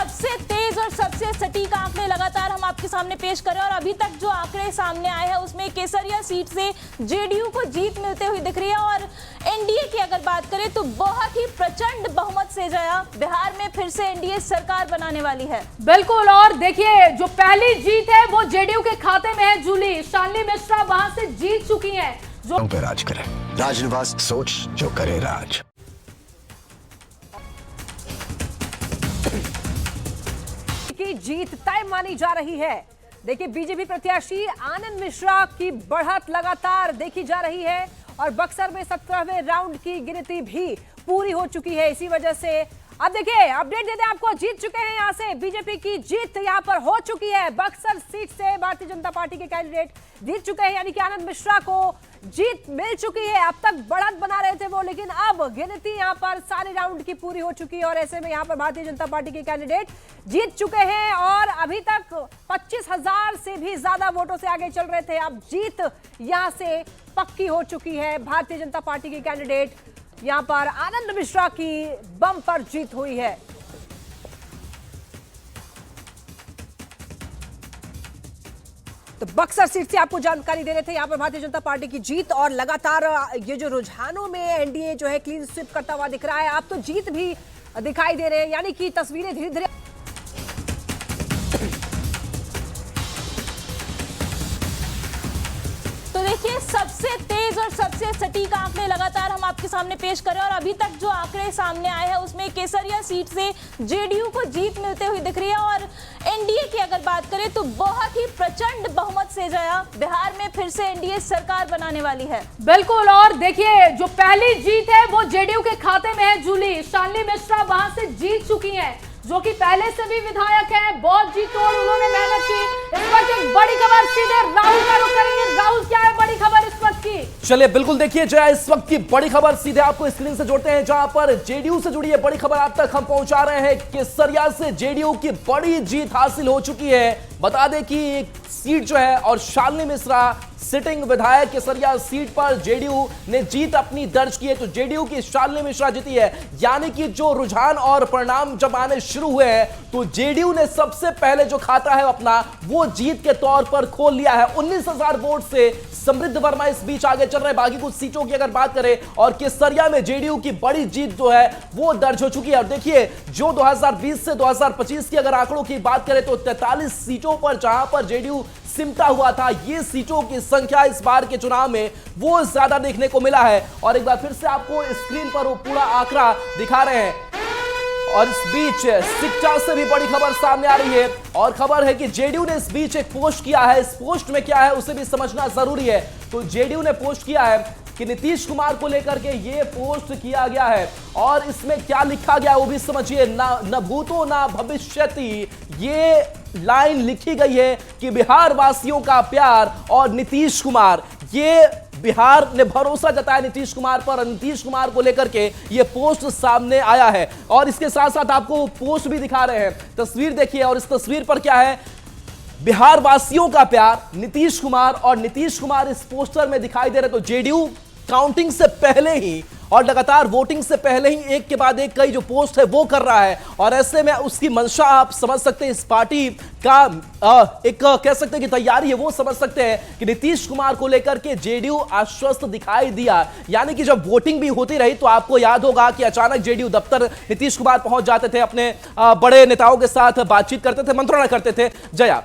सबसे तेज और सबसे सटीक आंकड़े लगातार हम आपके सामने पेश कर रहे हैं और अभी तक जो आंकड़े सामने आए हैं उसमें केसरिया सीट से जेडीयू को जीत मिलते हुई दिख रही है और एनडीए की अगर बात करें तो बहुत ही प्रचंड बहुमत से जया बिहार में फिर से एनडीए सरकार बनाने वाली है। बिल्कुल, और देखिए जो पहली जीत है वो जेडीयू के खाते में है। जूली शालिनी मिश्रा वहां से जीत चुकी हैं। जो पे राज करे, राजनिवास सोच जो करे राज। की जीत तय मानी जा रही है। देखिए बीजेपी प्रत्याशी आनंद मिश्रा की बढ़त लगातार देखी जा रही है और बक्सर में 17वें राउंड की गिनती भी पूरी हो चुकी है। इसी वजह से अब देखिए अपडेट देते हैं आपको, जीत चुके हैं यहां से बीजेपी की जीत यहां पर हो चुकी है। बक्सर सीट से भारतीय जनता पार्टी के कैंडिडेट जीत चुके हैं, यानी कि आनंद मिश्रा को जीत मिल चुकी है। अब तक बढ़त बना रहे थे वो, लेकिन अब गिनती यहां पर सारे राउंड की पूरी हो चुकी है और ऐसे में यहां पर भारतीय जनता पार्टी के कैंडिडेट जीत चुके हैं और अभी तक 25,000 से भी ज्यादा वोटों से आगे चल रहे थे। अब जीत यहां से पक्की हो चुकी है। भारतीय जनता पार्टी के कैंडिडेट यहां पर आनंद मिश्रा की बम्पर जीत हुई है। तो बक्सर सीट से आपको जानकारी दे रहे थे, यहां पर भारतीय जनता पार्टी की जीत और लगातार ये जो रुझानों में एनडीए जो है क्लीन स्वीप करता हुआ दिख रहा है। अब तो जीत भी दिखाई दे रहे हैं, यानी कि तस्वीरें धीरे धीरे देखिए सबसे तेज और सबसे सटीक आंकड़े लगातार हम आपके सामने पेश कर रहे हैं और अभी तक जो आंकड़े सामने आए हैं उसमें केसरिया सीट से जेडीयू को जीत मिलते हुई दिख रही है और एनडीए की अगर बात करें तो बहुत ही प्रचंड बहुमत से जया बिहार में फिर से एनडीए सरकार बनाने वाली है। बिल्कुल, और देखिए जो पहली जीत है वो जेडीयू के खाते में है। जूली शालिनी मिश्रा वहां से जीत चुकी हैं, जो कि पहले से भी विधायक हैं। बहुत जी तोड़ उन्होंने मेहनत की। इस वक्त एक बड़ी खबर सीधे राहुल का रुख करेंगे। राहुल, क्या है बड़ी खबर इस वक्त की? चलिए बिल्कुल देखिए जया, इस वक्त की बड़ी खबर सीधे आपको स्क्रीन से जोड़ते हैं, जहां पर जेडीयू से जुड़ी है बड़ी खबर आप तक हम पहुंचा रहे हैं। केसरिया से जेडीयू की बड़ी जीत हासिल हो चुकी है। बता दें कि एक सीट जो है और शालिनी मिश्रा सिटिंग विधायक केसरिया सीट पर जेडीयू ने जीत अपनी दर्ज की है। तो जेडीयू की शालिनी मिश्रा जीती है, यानी कि जो रुझान और परिणाम जब आने शुरू हुए हैं तो जेडीयू ने सबसे पहले जो खाता है अपना वो जीत के तौर पर खोल लिया है। 19,000 वोट से समृद्ध वर्मा इस बीच आगे चल रहे हैं। बाकी कुछ सीटों की अगर बात करें और केसरिया में जेडीयू की बड़ी जीत जो है वो दर्ज हो चुकी है। और देखिए जो 2020 से 2025 की अगर आंकड़ों की बात करें तो 43 सीटों पर जहां पर जेडीयू सिमटा हुआ था, ये सीटों की संख्या इस बार के चुनाव में वो ज्यादा देखने को मिला है। और एक बार फिर से आपको स्क्रीन पर वो पूरा आंकड़ा दिखा रहे हैं। और इस बीच सिक्टा से भी बड़ी खबर सामने आ रही है और खबर है कि जेडीयू ने इस बीच एक पोस्ट किया है। इस पोस्ट में क्या है उसे भी समझना जरूरी है। तो जेडीयू ने पोस्ट किया है कि नीतीश कुमार को लेकर के ये पोस्ट किया गया है और इसमें क्या लिखा गया वो भी समझिए। न भूतो ना भविष्यति, ये लाइन लिखी गई है कि बिहार वासियों का प्यार और नीतीश कुमार, ये बिहार ने भरोसा जताया नीतीश कुमार पर और नीतीश कुमार को लेकर के ये पोस्ट सामने आया है। और इसके साथ साथ आपको पोस्ट भी दिखा रहे हैं, तस्वीर देखिए। और इस तस्वीर पर क्या है, बिहार वासियों का प्यार नीतीश कुमार, और नीतीश कुमार इस पोस्टर में दिखाई दे रहे। तो जेडीयू काउंटिंग से पहले ही और लगातार वोटिंग से पहले ही एक के बाद एक कई जो पोस्ट है वो कर रहा है और ऐसे में उसकी मंशा आप समझ सकते हैं। इस पार्टी का एक कह सकते हैं कि तैयारी है वो समझ सकते हैं कि नीतीश कुमार को लेकर के जेडीयू आश्वस्त दिखाई दिया। यानी कि जब वोटिंग भी होती रही तो आपको याद होगा कि अचानक जेडीयू दफ्तर नीतीश कुमार पहुंच जाते थे, अपने बड़े नेताओं के साथ बातचीत करते थे, मंत्रणा करते थे। जया,